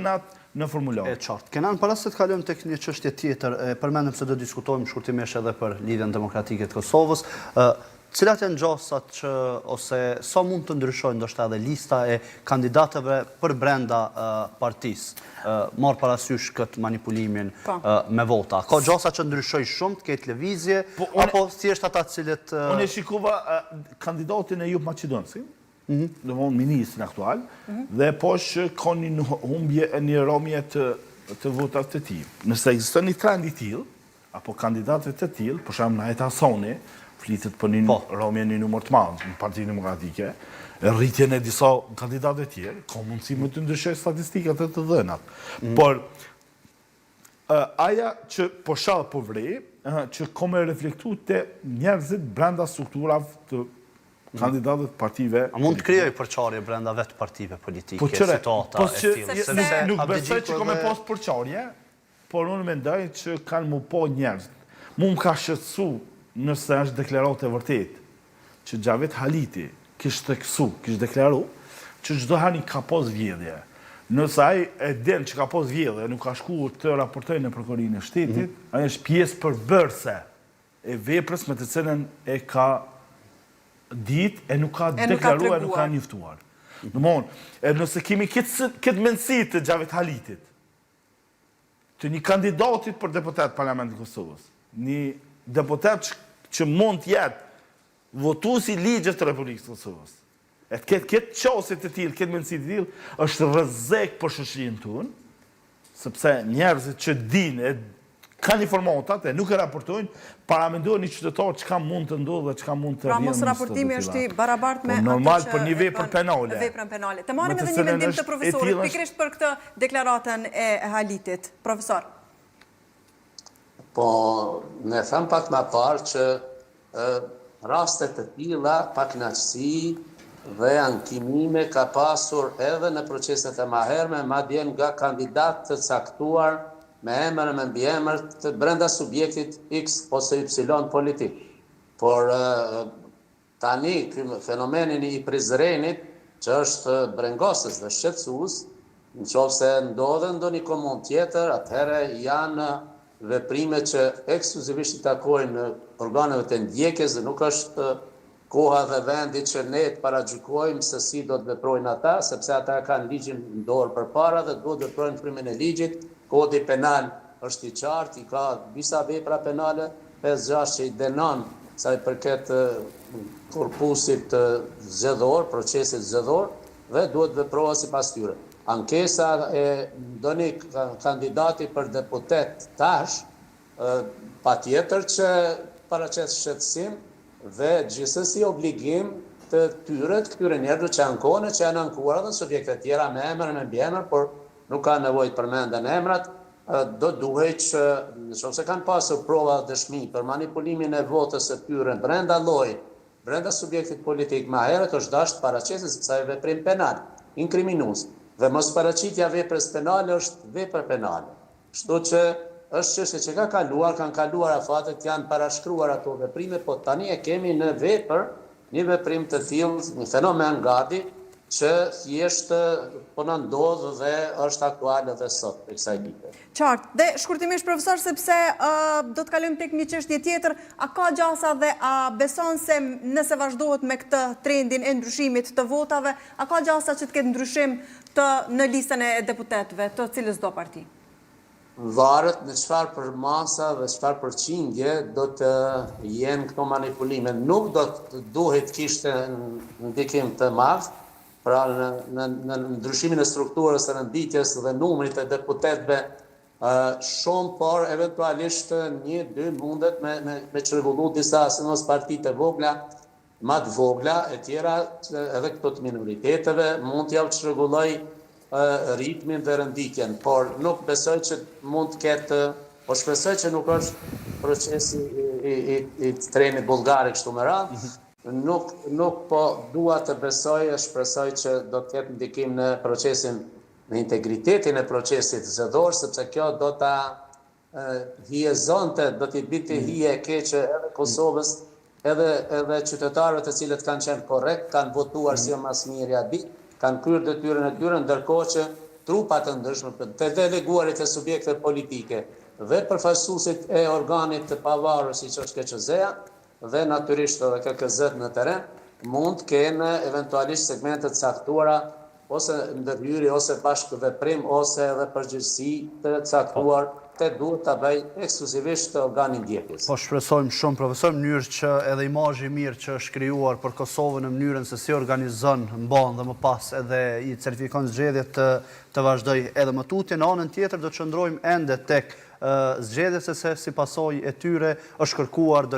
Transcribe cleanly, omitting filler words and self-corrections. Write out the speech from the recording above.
dhënat në formular. E qartë. Kenan, para se të kalojmë tek një çështje tjetër, përmendëm se do diskutojmë shkurtimisht edhe për Lidhjen Demokratike të Kosovës. Cilat janë gjosat që, ose sa mund të ndryshojnë ndoshta edhe lista e kandidatëve për brenda partisë, marr parasysh këtë manipulimin me vota? Ka gjosa që ndryshojnë shumë, të ketë lëvizje, apo thjesht ata të cilët... Unë e shikova kandidatin e Jup Maqedonësi, domthonë ministrin aktual, dhe posh ka një humbje e një rrëmje të votat të tij. Nëse ekziston një trend i tillë, apo kandidatë të tillë, për shembull Najat Hasani, flitet për një rrëmje një numër të madh në Partinë Demokratike, rritjen e disa kandidatë të tjerë, ka mundësi më të ndryshojë statistikat e të dhënat. Por aja që po shall po vrej, që ka me reflektu të njerëzit brenda strukturave të kandidatët partive. A mund të krijoj përçarje brenda vetë partive politike, situata e tillë? Nuk besoj që ka me pas përçarje, por unë mendoj që kanë më po njerëz. Mu më ka shqetësu nëse është deklaratë e vërtet, që Xhavet Haliti kishte deklaru, që çdo hani ka pas vjedhje. Nëse ai e del që ka pas vjedhje, nuk ka shkuar të raportojë në prokurorinë e shtetit, ai është pjesë përbërëse e veprës me të cilën e ka ditë e nuk ka deklaruar, nuk ka njoftuar. Domthonë, nëse kemi këtë mendësi të Xhavet Halitit, të një kandidatit për deputet Parlamentit Kosovës, një deputet që mund të jetë votuesi i ligjit të Republikës së Kosovës. E të ketë qasje të tillë, këtë mendësi të tillë, është rrezik për shoqërinë tonë, sepse njerëzit që dinë, kanë informatat e nuk e raportojnë, paramendojnë një qytetar çka mund të ndodhë dhe çka mund të rrjedhë. Pra mos raportimi është i barabartë me normal për një vepër penale. Të marrim edhe një vendim të profesorit pikërisht për këtë deklaratën e Halitit, profesor. Po, ne them pak më parë që rastet të tilla pakënaqësi dhe ankimime ka pasur edhe në proceset e mëherme, madje nga kandidatë të caktuar me emër me mbiemër të brenda subjektit X ose Y politik. Por tani ky fenomenin i Prizrenit, që është brengosës dhe shqetësues, nëse ndodhen ndonjë komun tjetër, atëherë janë veprime që ekskluzivisht i takojnë organeve të ndjekjes dhe nuk është koha dhe vendi që ne të paragjykojmë se si do të veprojnë ata, sepse ata kanë ligjin në dorë përpara dhe do të veprojnë frimin e ligjit. Kodi penal është i qartë, i ka disa vepra penale, 5-6 që i denon sa i përket korpusit zgjedhor, procesit zgjedhor, dhe duhet veprohet sipas tyre. Ankesa e ndonjë kandidati për deputet tash, patjetër që paraqes shqetësim dhe gjithsesi obligim të këtyre njerëzve që ankohen, që janë ankuar edhe subjekte të tjera me emër me mbiemër, por nuk ka nevojë të përmenden emrat, do duhet që nëse kanë pasur prova dëshmi për manipulimin e votës së tyre brenda llojit, brenda subjektit politik, më herët është dashur paraqesë se sa veprim penal, inkriminues. Dhe mos paraqitja veprës penale është vepër penale. Kështu që është çështje që kanë kaluar afatet, janë parashkruar ato veprime, po tani e kemi në vepër një veprim të tillë, një fenomen gati që thjesht po na ndodh dhe është aktual edhe sot për kësaj dite. Qartë. Dhe shkurtimisht profesor, sepse do të kalojmë tek një çështje tjetër, a ka gjasa dhe a beson se nëse vazhdohet me këtë trendin e ndryshimit të votave, a ka gjasa që të ketë ndryshim në listën e deputetëve të cilës do parti? Varet në çfarë për masa dhe çfarë përqindje do të jenë këto manipulime. Nuk do të duhet kishte ndikim të madh, pra në ndryshimin e strukturës së renditjes dhe numrit të deputetëve shumë, por eventualisht 1-2 mundet me çrregullu disa sinos parti të vogla, më të vogla, e tjera edhe këto të minoriteteve mund t'ja çrregulloj ritmin dhe renditjen, por nuk besoj që mund të ketë, po shpresoj që nuk është procesi i trenit bullgar kështu me radhë. Nuk po dua të besoj e shpresoj që do të ketë ndikim në procesin, në integritetin e procesit zgjedhor, sepse kjo do ta hiezonte, do t'i bëte hije e keqe edhe Kosovës, edhe qytetarëve të cilët kanë qenë korrekt, kanë votuar si mas mirë ja ditë, kanë kryer detyrën e tyre, ndërkohë që trupat të ndryshme, të deleguarit e subjekte politike dhe përfaqësuesit e organit të pavarur siç është KQZ-ja dhe natyrisht edhe KKZ në terren, mund të kenë eventualisht segmente të caktuara ose ndërhyrje ose bashkëveprim ose edhe përgjegjësi të caktuar të duhet të bëj ekskluzivisht të organi ndjekjes. Po shpresojmë shumë, profesor, në mënyrë që edhe imazhi i mirë që është krijuar për Kosovën në mënyrën se si organizon, mban dhe më pas edhe i certifikon zgjedhjet të vazhdoj edhe më tutje. Në anën tjetër do të qëndrojmë ende tek zgjedhjet se si pasojë e tyre është kërkuar